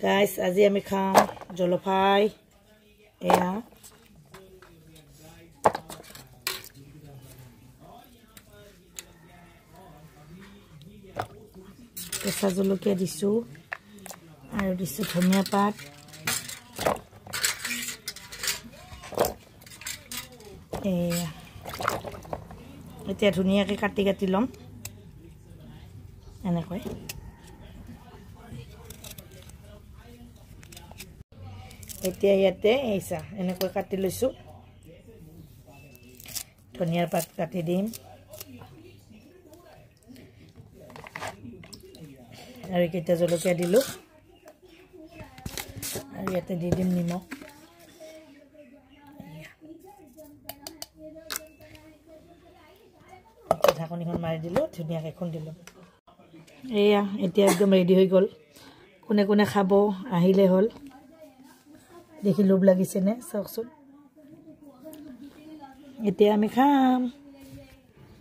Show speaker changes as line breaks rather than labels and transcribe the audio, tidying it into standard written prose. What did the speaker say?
guys আজি আমি খাম জলফাই এয়া কেঁচা জলকীয়া দিছো আৰু দিছো ধনিয়া পাত এয়া এতিয়া ধুনীয়াকৈ কাটি লম এনেকৈ এতিয়া ইয়াতে এইছা এনেকৈ কাটি লৈছো ধনিয়াৰ পাত কাটি দিম আৰু কেইটা জলকীয়া দিলো আৰু ইয়াতে দি দিম নিমখ ঢাকনিখন মাৰি দিলো ধুনীয়াকৈ খুন্দিলো এয়া এতিয়া একদম ৰেডি হৈ গ'ল কোনে কোনে খাব আহিলে হ'ল দেখি লোভ লাগিছে নে চাওকচোন এতিয়া আমি খাম